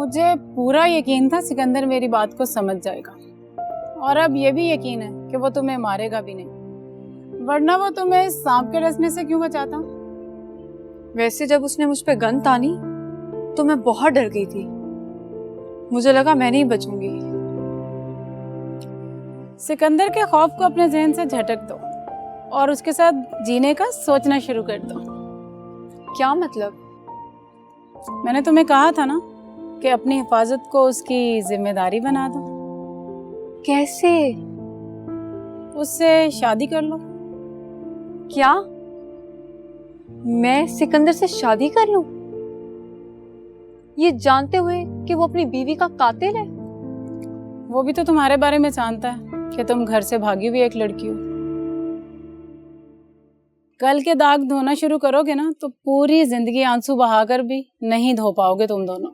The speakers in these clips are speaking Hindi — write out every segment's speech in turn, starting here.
मुझे पूरा यकीन था सिकंदर मेरी बात को समझ जाएगा, और अब ये भी यकीन है कि वो तुम्हें मारेगा भी नहीं, वरना वो तुम्हें सांप के डसने से क्यों बचाता। वैसे जब उसने मुझ पे गन तानी तो मैं बहुत डर गई थी। मुझे लगा मैं नहीं बचूंगी। सिकंदर के खौफ को अपने जहन से झटक दो और उसके साथ जीने का सोचना शुरू कर दो। क्या मतलब? मैंने तुम्हें कहा था ना कि अपनी हिफाजत को उसकी जिम्मेदारी बना दो। कैसे? उससे शादी कर लो। क्या मैं सिकंदर से शादी कर लूं, ये जानते हुए कि वो अपनी बीवी का कातिल है? वो भी तो तुम्हारे बारे में जानता है कि तुम घर से भागी हुई एक लड़की हो। कल के दाग धोना शुरू करोगे ना तो पूरी जिंदगी आंसू बहाकर भी नहीं धो पाओगे तुम दोनों।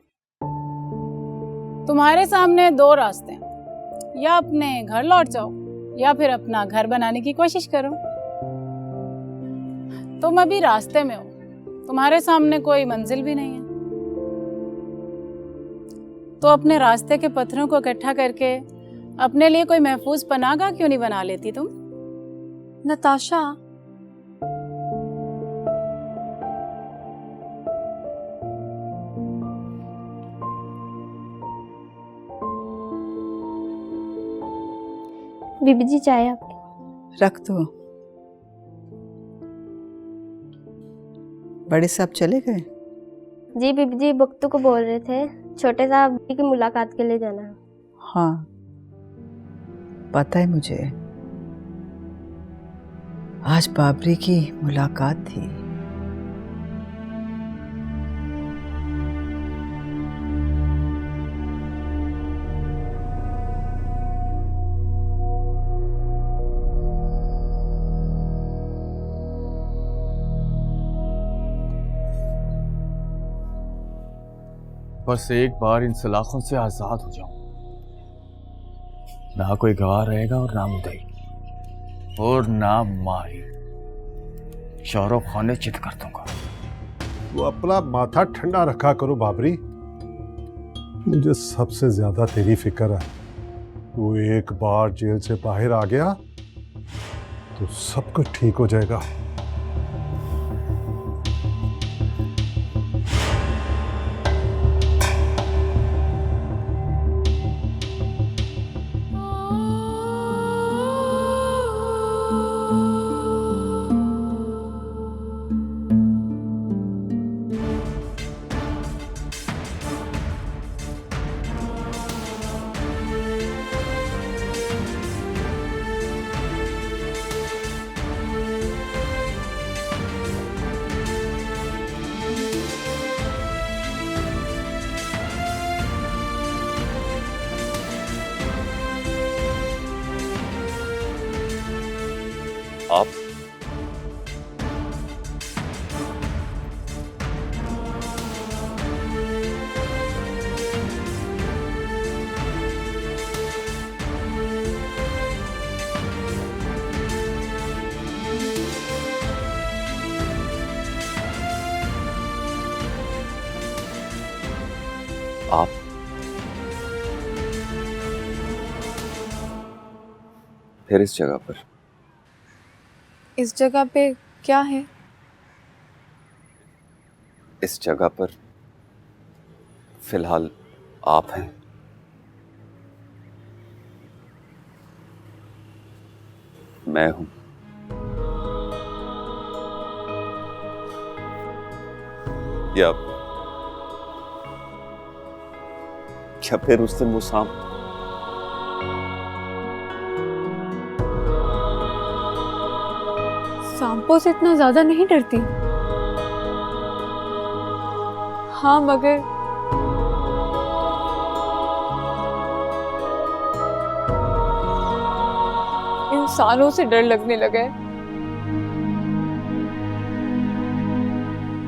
तुम्हारे सामने दो रास्ते हैं, या अपने घर लौट जाओ या फिर अपना घर बनाने की कोशिश करो। तुम अभी रास्ते में हो, तुम्हारे सामने कोई मंजिल भी नहीं है, तो अपने रास्ते के पत्थरों को इकट्ठा करके अपने लिए कोई महफूज पनाहगाह क्यों नहीं बना लेती तुम? नताशा, बीबी जी चाय आपकी। रख दो। बड़े साहब चले गए? जी बीबी जी बख्तू को बोल रहे थे छोटे साहब की मुलाकात के लिए जाना है। हाँ पता है मुझे, आज बाबरी की मुलाकात थी। बस एक बार इन सलाखों से आजाद हो जाऊं, ना कोई गवाह रहेगा और ना मुदई और ना माही। शाहरुख खान ने चित कर दूंगा। वो अपना माथा ठंडा रखा करो बाबरी, मुझे सबसे ज्यादा तेरी फिक्र है। वो एक बार जेल से बाहर आ गया तो सब कुछ ठीक हो जाएगा। आप आप फिर इस जगह पर? इस जगह पे क्या है? इस जगह पर फिलहाल आप हैं। मैं हूं। या क्या फिर उस दिन वो सांप? सांपों से इतना ज्यादा नहीं डरती। हाँ मगर इंसानों से डर लगने लगा है,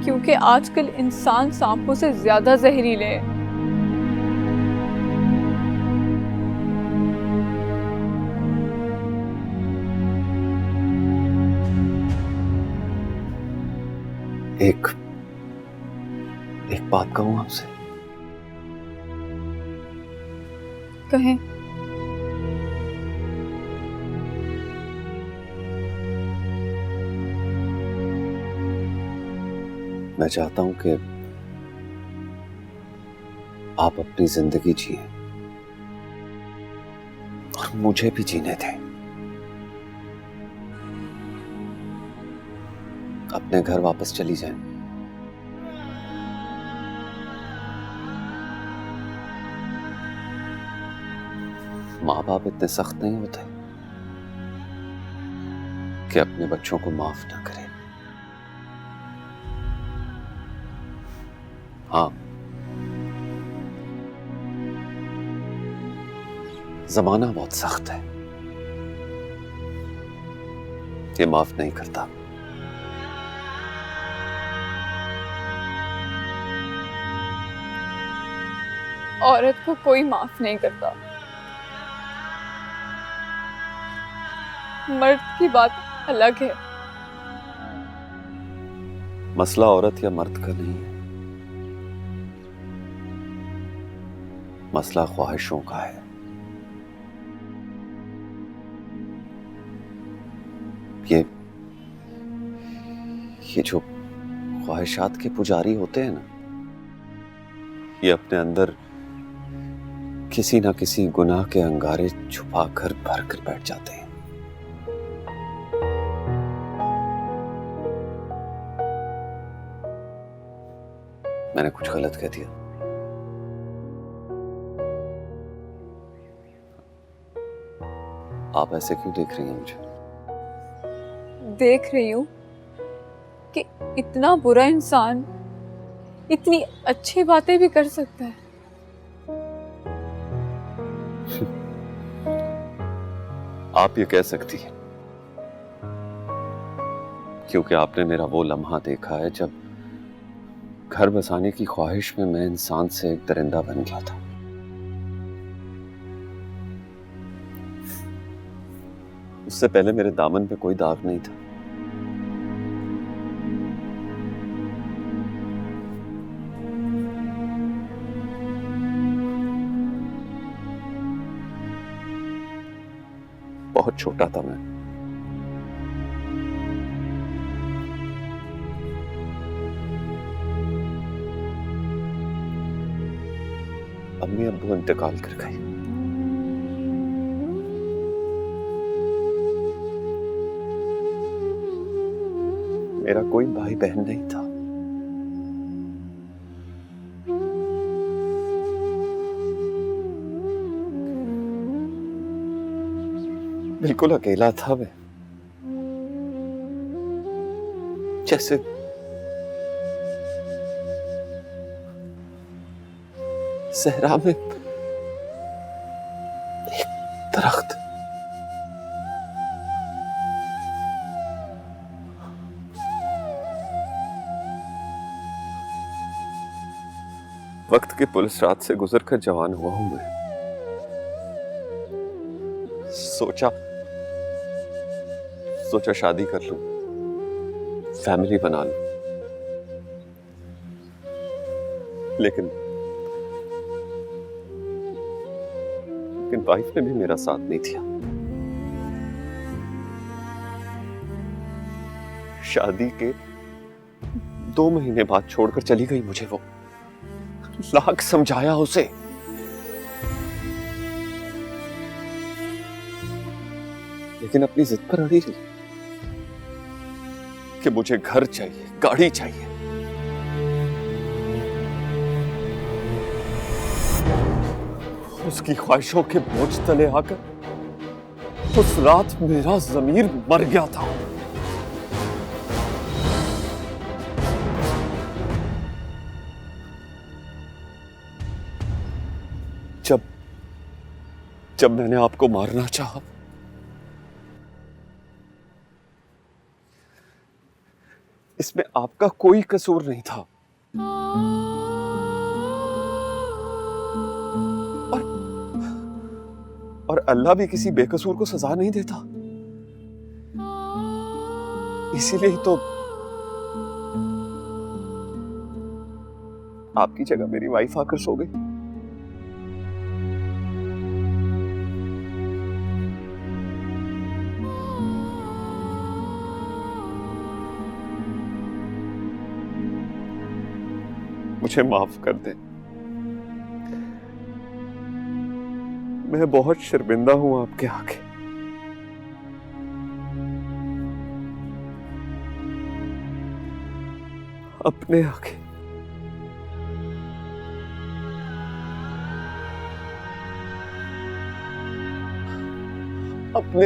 क्योंकि आजकल इंसान सांपों से ज्यादा जहरीले हैं। एक बात कहूं आपसे? कहें। मैं चाहता हूं कि आप अपनी जिंदगी जिए और मुझे भी जीने दें। अपने घर वापस चली जाएं। माँ बाप इतने सख्त नहीं होते कि अपने बच्चों को माफ ना करें। हाँ, जमाना बहुत सख्त है, ये माफ नहीं करता। औरत को कोई माफ नहीं करता। मर्द की बात अलग है। मसला औरत या मर्द का नहीं है, मसला ख्वाहिशों का है। ये जो ख्वाहिशात के पुजारी होते हैं ना, ये अपने अंदर किसी ना किसी गुनाह के अंगारे छुपा कर भर कर बैठ जाते हैं। मैंने कुछ गलत कह दिया? आप ऐसे क्यों देख रही हैं मुझे? देख रही हूं कि इतना बुरा इंसान इतनी अच्छी बातें भी कर सकता है। आप ये कह सकती हैं क्योंकि आपने मेरा वो लम्हा देखा है जब घर बसाने की ख्वाहिश में मैं इंसान से एक दरिंदा बन गया था। उससे पहले मेरे दामन पे कोई दाग नहीं था। बहुत छोटा था मैं। अम्मी अब्बू इंतकाल कर गए। मेरा कोई भाई बहन नहीं था। बिल्कुल अकेला था मैं, जैसे सहरा में एक दरख्त। वक्त के पुलिस रात से गुजरकर जवान हुआ हूं मैं। सोचा शादी कर लूं, फैमिली बना लूं, लेकिन वाइफ ने भी मेरा साथ नहीं दिया। शादी के 2 महीने बाद छोड़कर चली गई मुझे वो। लाख समझाया उसे, लेकिन अपनी जिद पर अड़ी रही कि मुझे घर चाहिए, गाड़ी चाहिए। उसकी ख्वाहिशों के बोझ तले आकर उस रात मेरा ज़मीर मर गया था। जब मैंने आपको मारना चाहा, इसमें आपका कोई कसूर नहीं था। और अल्लाह भी किसी बेकसूर को सजा नहीं देता। इसीलिए ही तो आपकी जगह मेरी वाइफ आकर सो गई। मुझे माफ कर दें। मैं बहुत शर्मिंदा हूं आपके आगे। अपने आगे। अपने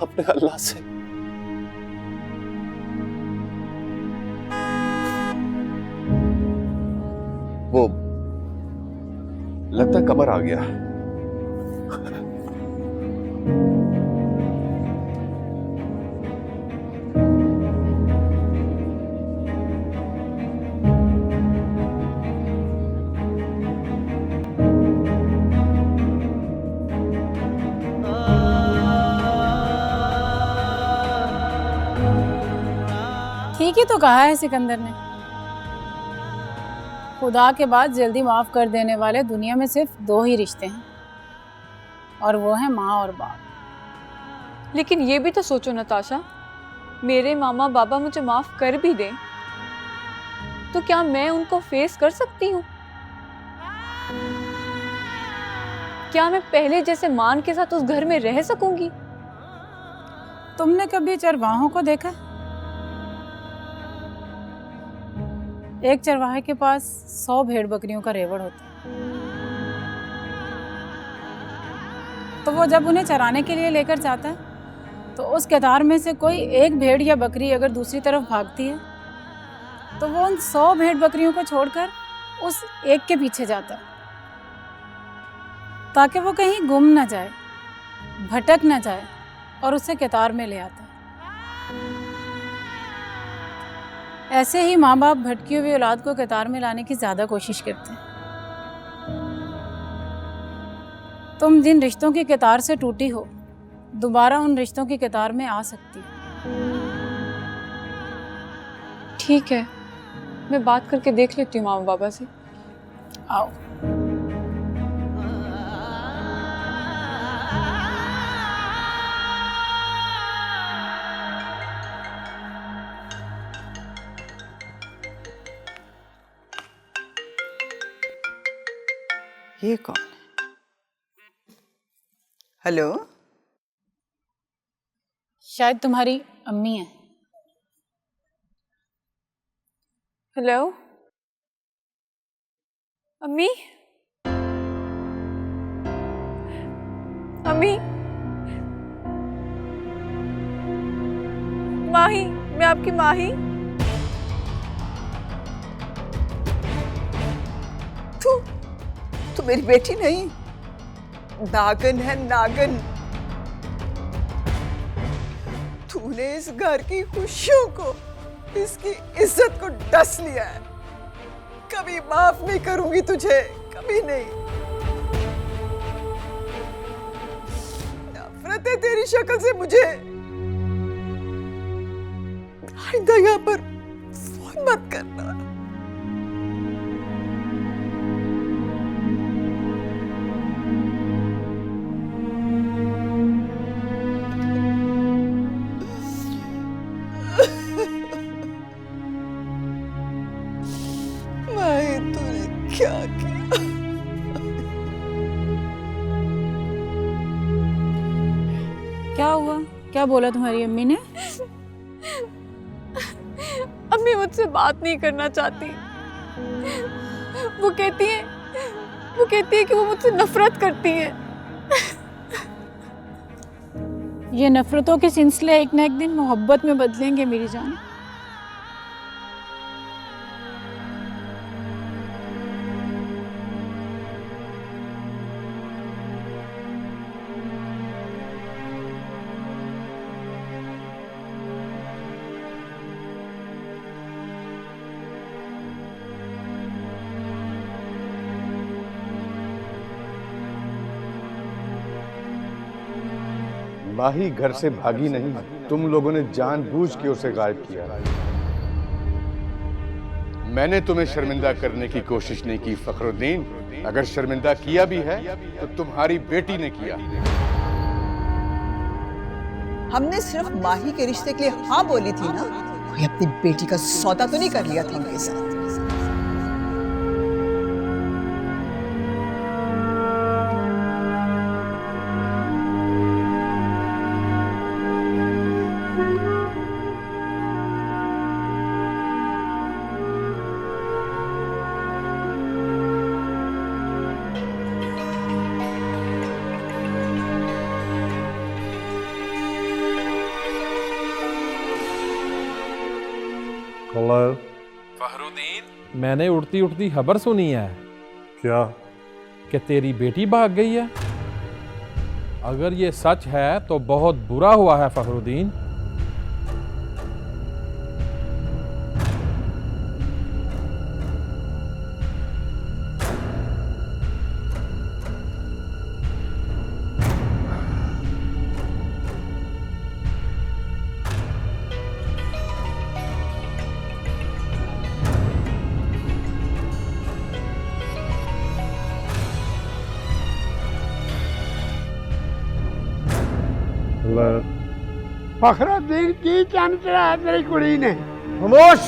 अपने अल्लाह से। वो लगता कमर आ गया। ठीक ही तो कहा है सिकंदर ने। खुदा के बाद जल्दी माफ कर देने वाले दुनिया में सिर्फ दो ही रिश्ते हैं, और वो है माँ और बाप। लेकिन ये भी तो सोचो नताशा, मेरे मामा बाबा मुझे माफ कर भी दें तो क्या मैं उनको फेस कर सकती हूँ? क्या मैं पहले जैसे मान के साथ उस घर में रह सकूंगी? तुमने कभी चरवाहों को देखा? एक चरवाहे के पास 100 भेड़ बकरियों का रेवड़ होता है, तो वो जब उन्हें चराने के लिए लेकर जाता है तो उस कतार में से कोई एक भेड़ या बकरी अगर दूसरी तरफ भागती है तो वो उन 100 भेड़ बकरियों को छोड़कर उस एक के पीछे जाता है, ताकि वो कहीं गुम ना जाए, भटक ना जाए, और उसे कतार में ले आता है। ऐसे ही माँ बाप भटकी हुई औलाद को कतार में लाने की ज्यादा कोशिश करते हैं। तुम जिन रिश्तों की कतार से टूटी हो, दोबारा उन रिश्तों की कतार में आ सकती हो। ठीक है, मैं बात करके देख लेती हूँ मामा बाबा से। आओ। ये कौन है? हेलो, शायद तुम्हारी अम्मी है। हेलो अम्मी। अम्मी, माही, मैं आपकी माही। तू मेरी बेटी नहीं, नागन है नागन। तूने इस घर की खुशियों को, इसकी इज्जत को डस लिया है। कभी माफ नहीं करूंगी तुझे, कभी नहीं। नफरत है तेरी शक्ल से मुझे। आइंदा यहाँ पर फोन मत करना। क्या किया? क्या हुआ? क्या बोला तुम्हारी अम्मी ने? अम्मी मुझसे बात नहीं करना चाहती। वो कहती है कि वो मुझसे नफरत करती है। ये नफरतों के सिलसिले एक ना एक दिन मोहब्बत में बदलेंगे मेरी जान। माही घर से भागी नहीं, तुम लोगों ने जानबूझ के उसे गायब किया। मैंने तुम्हें शर्मिंदा करने की कोशिश नहीं की फखरुद्दीन। अगर शर्मिंदा किया भी है तो तुम्हारी बेटी ने किया। हमने सिर्फ माही के रिश्ते के लिए हाँ बोली थी ना, कोई अपनी बेटी का सौदा तो नहीं कर लिया था उनके साथ। मतलब फखरुद्दीन, मैंने उड़ती उड़ती खबर सुनी है क्या? कि तेरी बेटी भाग गई है। अगर ये सच है तो बहुत बुरा हुआ है फखरुद्दीन। फखरुद्दीन की चंद चढ़ाया तेरी कुड़ी ने। खामोश!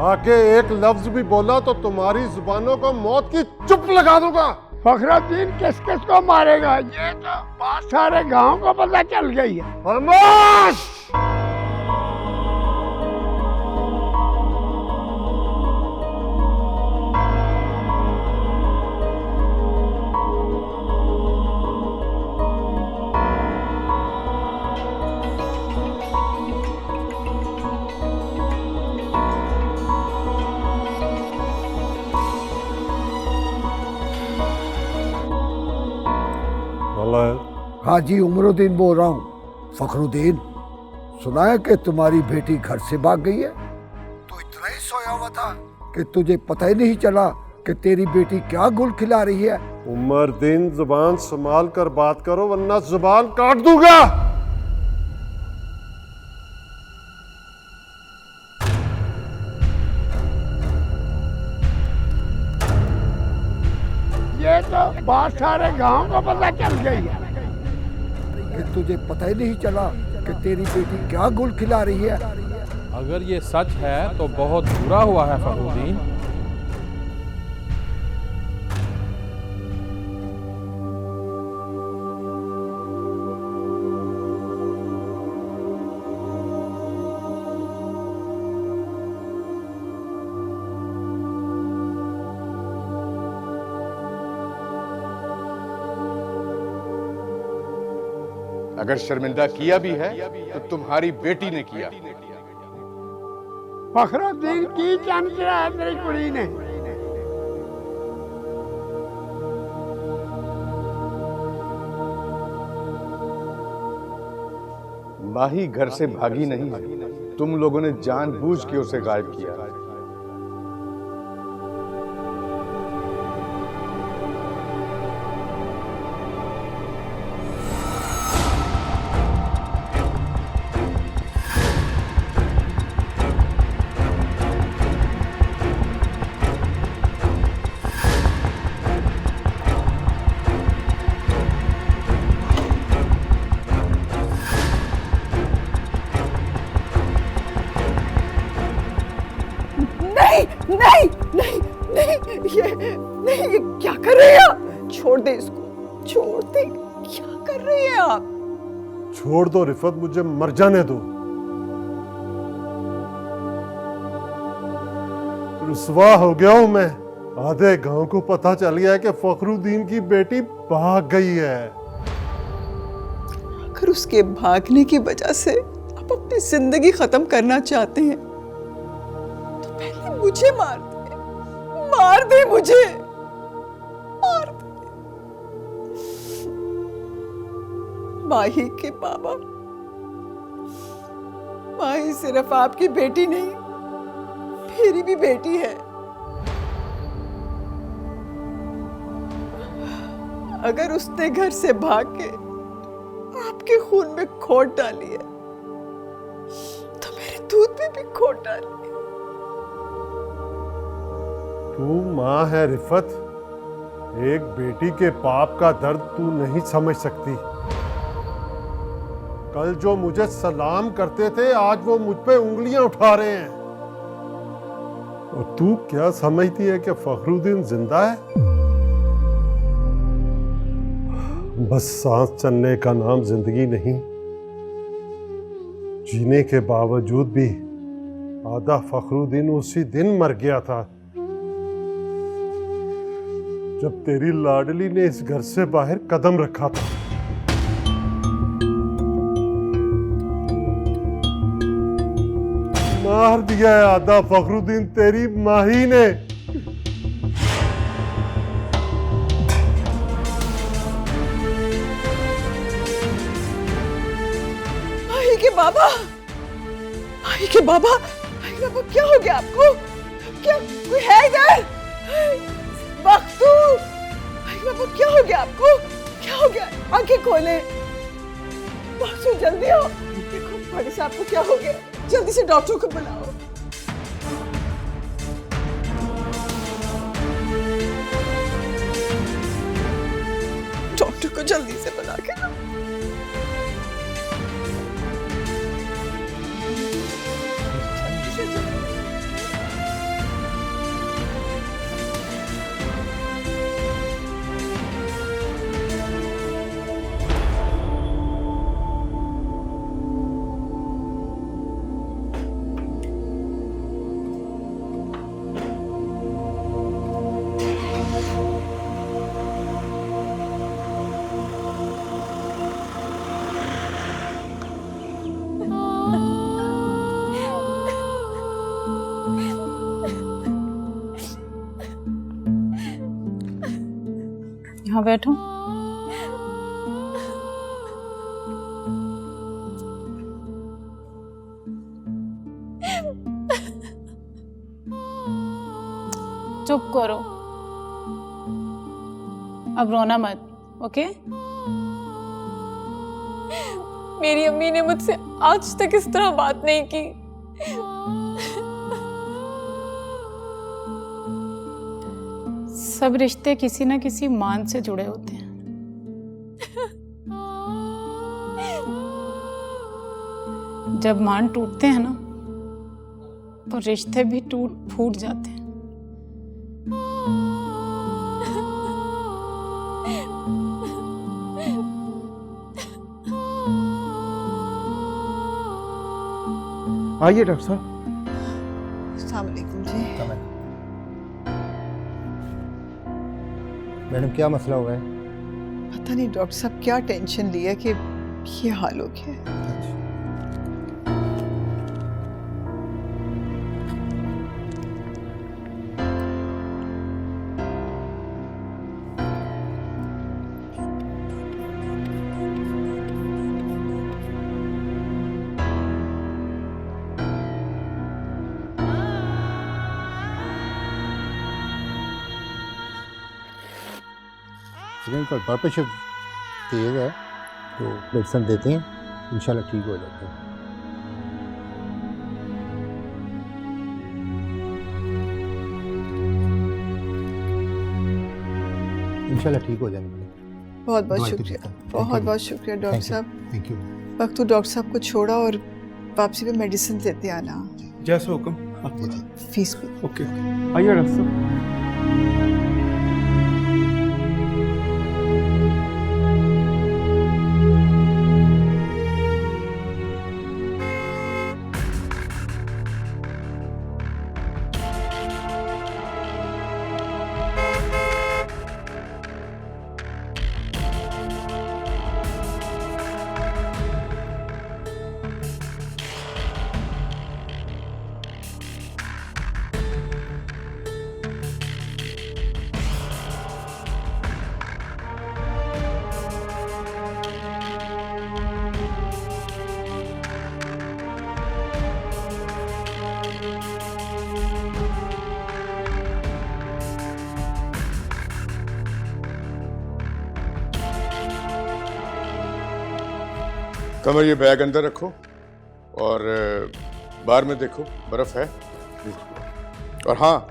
आगे एक लफ्ज भी बोला तो तुम्हारी जुबानों को मौत की चुप लगा दूंगा। फखरुद्दीन किस किस को मारेगा ये तो बात सारे गांव को पता चल गई है। खामोश! हाजी उमरुद्दीन बोल रहा हूँ। फखरुद्दीन, सुना है कि तुम्हारी बेटी घर से भाग गई है। तू इतना ही सोया हुआ था कि तुझे पता ही नहीं चला कि तेरी बेटी क्या गुल खिला रही है। उमरुद्दीन, जुबान संभाल कर बात करो वरना जुबान काट दूंगा। ये तो बात सारे गांव को पता चल गई है कि तुझे पता ही नहीं चला कि तेरी बेटी क्या गुल खिला रही है। अगर ये सच है तो बहुत बुरा हुआ है फखरुद्दीन। अगर शर्मिंदा किया भी है तो तुम्हारी बेटी ने किया। फखरुद्दीन की चंद चढ़ाया तेरी कुड़ी ने। माही घर से भागी नहीं है, तुम लोगों ने जानबूझ के उसे गायब किया। नहीं नहीं नहीं, ये क्या कर रहे हैं आप? छोड़ दे इसको, छोड़ दे। क्या कर रहे हैं आप? छोड़ दो रिफत, मुझे मर जाने दो। रुसवा हो गया हूं मैं। आधे गांव को पता चल गया है कि फखरुद्दीन की बेटी भाग गई है। अगर उसके भागने की वजह से आप अपनी जिंदगी खत्म करना चाहते हैं तो पहले मुझे मार दे मुझे, मार दे। माही के बाबा, माही सिर्फ आपकी बेटी नहीं, मेरी भी बेटी है। अगर उसने घर से भाग के आपके खून में खोट डाली है तो मेरे दूध में भी खोट डाली है। तू माँ है रिफत, एक बेटी के पाप का दर्द तू नहीं समझ सकती। कल जो मुझे सलाम करते थे आज वो मुझ पे उंगलियां उठा रहे हैं। और तू क्या समझती है कि फखरुद्दीन जिंदा है? बस सांस चलने का नाम जिंदगी नहीं। जीने के बावजूद भी आधा फखरुद्दीन उसी दिन मर गया था जब तेरी लाडली ने इस घर से बाहर कदम रखा था। मार दिया है आधा फखरुद्दीन तेरी माही ने। माही के बाबा, माही के बाबा, माही के बाबा, क्या हो गया आपको? क्या कोई है इधर? बख्तू, माही के बाबा, क्या हो गया आपको? क्या हो गया? आंखें खोले। बख्तू जल्दी आओ, देखो बड़े साहब को क्या हो गया, जल्दी से डॉक्टर को बुलाओ। डॉक्टर को जल्दी से बुला के लाओ। यहाँ बैठो। चुप करो, अब रोना मत, ओके? मेरी अम्मी ने मुझसे आज तक इस तरह बात नहीं की। सब रिश्ते किसी न किसी मान से जुड़े होते हैं। जब मान टूटते हैं ना, तो रिश्ते भी टूट फूट जाते हैं। आइए डॉक्टर साहब। अस्सलाम वालेकुम जी। मैडम क्या मसला हुआ है? पता नहीं डॉक्टर साहब क्या टेंशन लिया कि ये हाल हो गया है। इनका ब्लड प्रेशर तेज है तो मेडिसिन देते हैं, इंशाल्लाह ठीक हो जाते हैं। इंशाल्लाह ठीक हो जाएंगे। बहुत बहुत शुक्रिया, बहुत बहुत शुक्रिया डॉक्टर साहब। Thank you. वक्त तो डॉक्टर साहब को छोड़ा और वापसी पे मेडिसिन देते आना। जैसे हुक्म। फीस भी। ओके, आइए डॉक्टर साहब। कमर ये बैग अंदर रखो और बाहर में देखो बर्फ है। और हाँ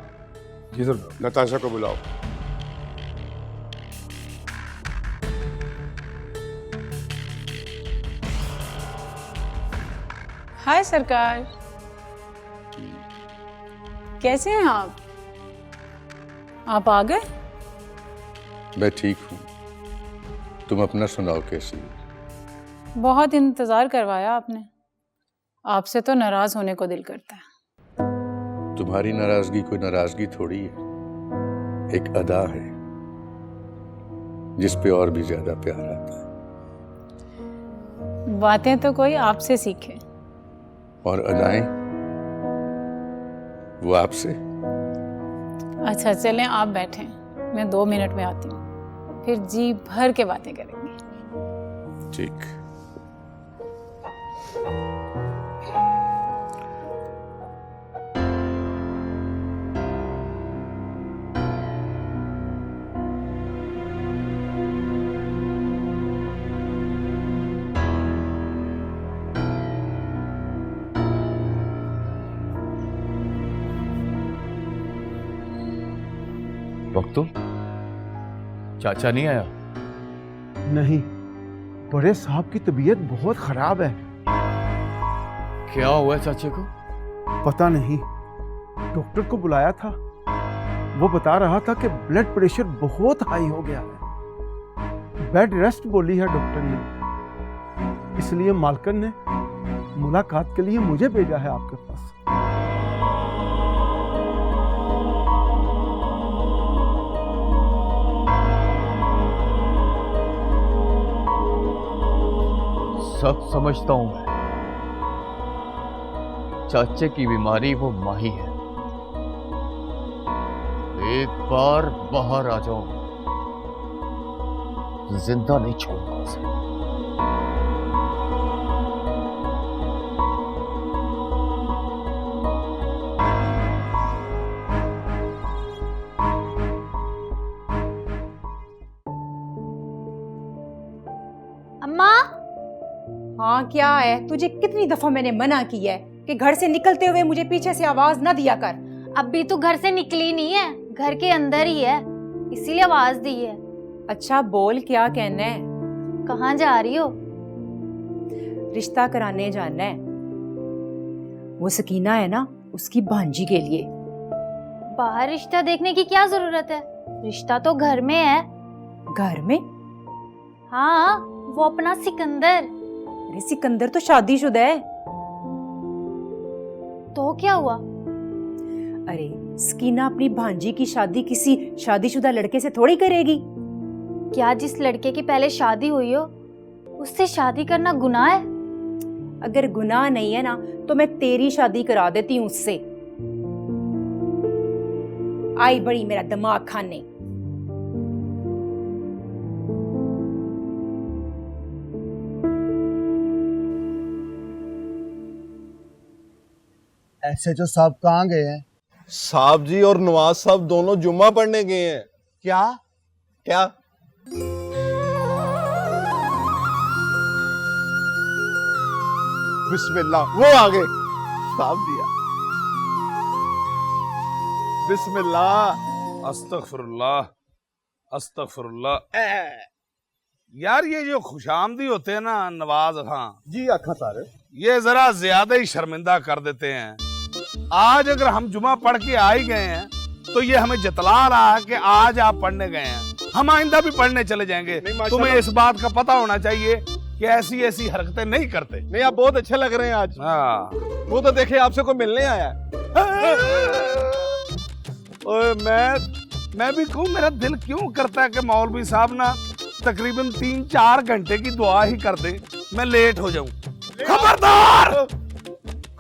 जी सर, नताशा को बुलाओ। हाय सरकार, कैसे हैं आप? आप आ गए? मैं ठीक हूँ, तुम अपना सुनाओ कैसी? बहुत इंतजार करवाया आपने। आपसे तो नाराज होने को दिल करता है। तुम्हारी नाराजगी कोई नाराजगी थोड़ी है, एक अदा है जिस पे और भी ज्यादा प्यार आता है। बातें तो कोई आपसे सीखे। और अदाएं वो आपसे। अच्छा चलें, आप बैठें, मैं 2 मिनट में आती हूँ, फिर जी भर के बातें करेंगे। ठीक। बख्तू, चाचा नहीं आया? नहीं, बड़े साहब की तबीयत बहुत खराब है। क्या हुआ है चाचे को? पता नहीं, डॉक्टर को बुलाया था, वो बता रहा था कि ब्लड प्रेशर बहुत हाई हो गया है। बेड रेस्ट बोली है डॉक्टर ने, इसलिए मालकन ने मुलाकात के लिए मुझे भेजा है आपके पास। सब समझता हूं मैं, चाचे की बीमारी वो माही है। एक बार बाहर आ जाओ, जिंदा नहीं छोड़ूंगा उसे। अम्मा। हाँ क्या है, तुझे कितनी दफा मैंने मना किया है कि घर से निकलते हुए मुझे पीछे से आवाज न दिया कर। अभी तो घर से निकली नहीं है, घर के अंदर ही है, इसीलिए आवाज दी है। अच्छा बोल, क्या कहना है? कहाँ जा रही हो? रिश्ता कराने जाना है। वो सकीना है ना, उसकी भांजी के लिए। बाहर रिश्ता देखने की क्या जरूरत है, रिश्ता तो घर में है। घर में? हाँ, वो अपना सिकंदर। अरे सिकंदर तो शादीशुदा है। तो क्या हुआ? अरे सकीना अपनी भांजी की शादी किसी शादीशुदा लड़के से थोड़ी करेगी। क्या जिस लड़के की पहले शादी हुई हो उससे शादी करना गुनाह है? अगर गुनाह नहीं है ना तो मैं तेरी शादी करा देती हूँ उससे। आई बड़ी मेरा दिमाग खाने। ऐसे जो साहब कहाँ गए हैं? साहब जी और नवाज साहब दोनों जुम्मा पढ़ने गए हैं। क्या? क्या? बिस्मिल्लाह, वो आ गए। साहब दिया। बिस्मिल्लाह। अस्तगफिरुल्लाह, अस्तगफिरुल्लाह। यार ये जो खुशामदी होते हैं ना नवाज खां जी आखा सारे, ये जरा ज्यादा ही शर्मिंदा कर देते हैं। आज अगर हम जुमा पढ़ के आ ही गए हैं तो ये हमें जतला रहा है कि आज आप पढ़ने गए हैं, हम आइंदा भी पढ़ने चले जाएंगे। तुम्हें इस बात का पता होना चाहिए कि ऐसी ऐसी हरकतें नहीं करते। नहीं आप बहुत अच्छे लग रहे हैं आज। हाँ, वो तो देखे आपसे कोई मिलने आया है। ओए मैं भी कहूँ, मेरा दिल क्यों करता है कि मौलवी साहब ना तकरीबन 3-4 घंटे की दुआ ही कर दे, मैं लेट हो जाऊं। खबरदार,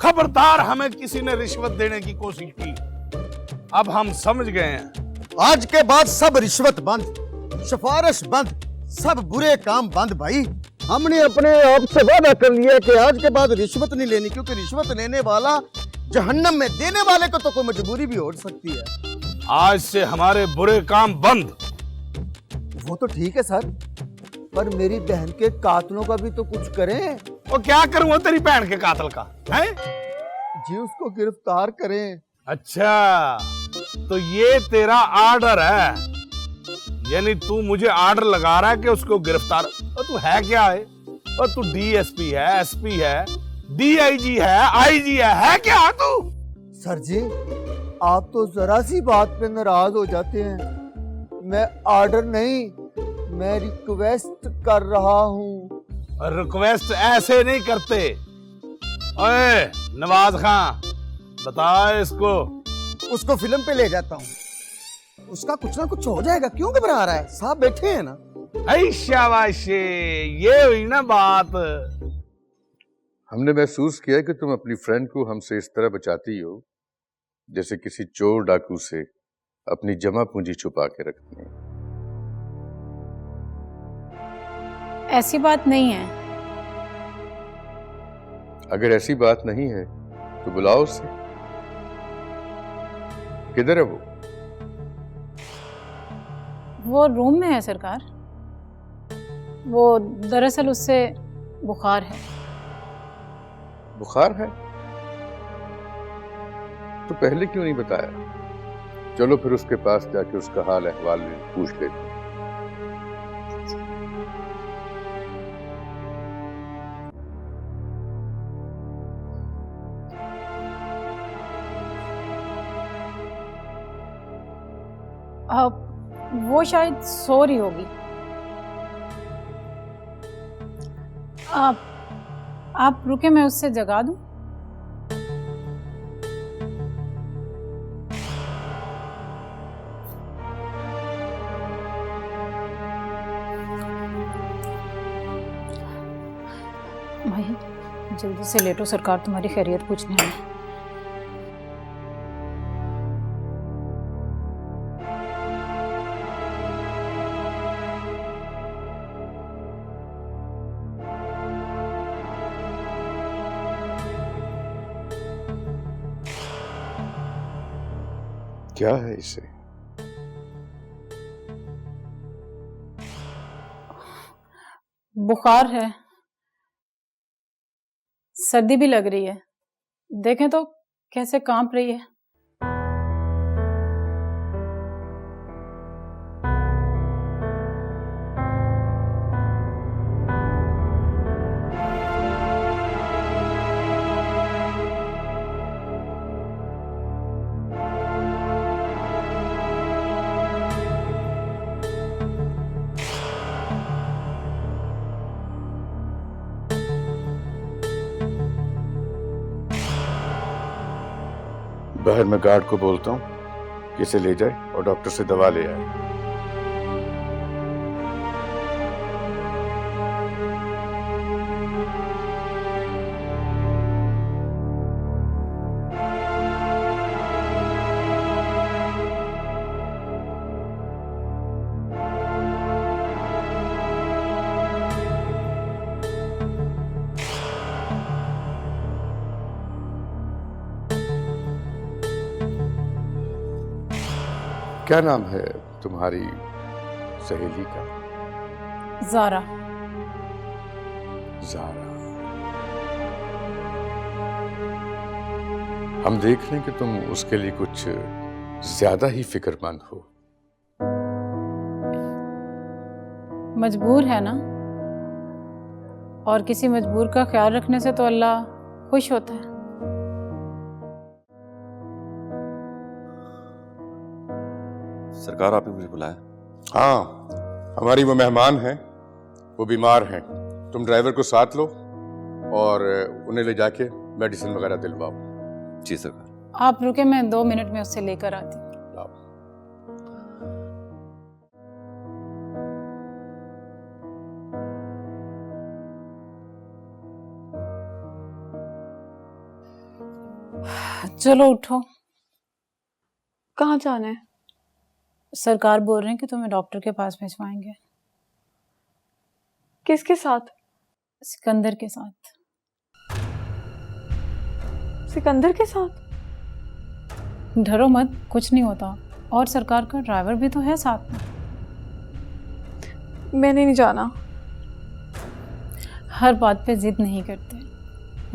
खबरदार, हमें किसी ने रिश्वत देने की कोशिश की, अब हम समझ गए हैं। आज के बाद सब रिश्वत बंद, सिफारिश बंद, सब बुरे काम बंद। भाई हमने अपने आप से वादा कर लिया कि आज के बाद रिश्वत नहीं लेनी, क्योंकि रिश्वत लेने वाला जहन्नम में, देने वाले को तो कोई मजबूरी भी हो सकती है। आज से हमारे बुरे काम बंद। वो तो ठीक है सर, पर मेरी बहन के कातलों का भी तो कुछ करें। वो क्या करूं तेरी बहन के कातल का है? जी उसको गिरफ्तार करें। अच्छा तो ये तेरा आर्डर है, यानी तू मुझे आर्डर लगा रहा है कि उसको गिरफ्तार। और तू है क्या है? और तू डीएसपी है, एसपी है, डीआईजी है, आईजी है क्या तू? सर जी आप तो जरा सी बात पे नाराज हो जाते हैं। मैं आर्डर नहीं, मैं रिक्वेस्ट कर रहा हूँ। रिक्वेस्ट ऐसे नहीं करते। ओए नवाज खां, बता इसको। उसको फिल्म पे ले जाता हूँ, उसका कुछ ना कुछ हो जाएगा। क्यों घबरा रहा है? साहब बैठे हैं ना। ऐ शाबाश, ये हुई ना बात। हमने महसूस किया कि तुम अपनी फ्रेंड को हमसे इस तरह बचाती हो जैसे किसी चोर डाकू से अपनी जमा पूंजी छुपा के रखती हैं। ऐसी बात नहीं है। अगर ऐसी बात नहीं है तो बुलाओ उसे। किधर है वो? वो रूम में है सरकार। वो दरअसल उससे बुखार है। बुखार है? तो पहले क्यों नहीं बताया? चलो फिर उसके पास जाके उसका हाल अहवाल पूछ लेते हैं। वो शायद सो रही होगी। आप रुके, मैं उससे जगा दूं? भाई जल्दी से लेटो, सरकार तुम्हारी खैरियत पूछने आई है। क्या है इसे? बुखार है, सर्दी भी लग रही है। देखें तो कैसे कांप रही है। बाहर मैं गार्ड को बोलता हूँ कि इसे ले जाए और डॉक्टर से दवा ले आए। क्या नाम है तुम्हारी सहेली का? ज़ारा। ज़ारा। हम देख लें कि तुम उसके लिए कुछ ज्यादा ही फिक्रमंद हो। मजबूर है ना, और किसी मजबूर का ख्याल रखने से तो अल्लाह खुश होता है। सरकार आपने मुझे बुलाया? हाँ, हमारी वो मेहमान हैं, वो बीमार हैं। तुम ड्राइवर को साथ लो और उन्हें ले जाके मेडिसिन वगैरह दिलवाओ। जी सरकार। आप रुके, मैं 2 मिनट में उससे लेकर आती हूँ। चलो उठो। कहाँ जाना है? सरकार बोल रहे हैं कि तुम्हें डॉक्टर के पास भिजवाएंगे। किसके साथ? सिकंदर के साथ। सिकंदर के साथ? डरो मत, कुछ नहीं होता। और सरकार का ड्राइवर भी तो है साथ में। मैंने नहीं जाना। हर बात पे जिद नहीं करते।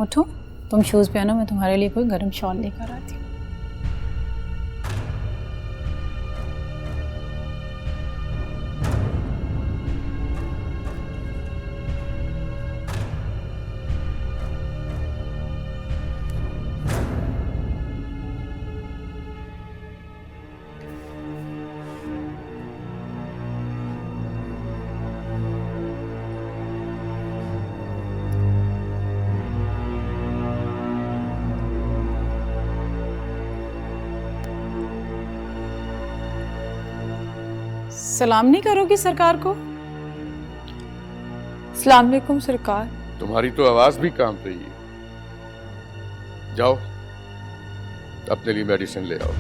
उठो, तुम शूज पहनो, मैं तुम्हारे लिए कोई गर्म शॉल लेकर आती हूँ। सलाम नहीं करोगी सरकार को? सलाम अलैकुम सरकार। तुम्हारी तो आवाज भी कांप रही है। जाओ अपने लिए मेडिसिन ले आओ।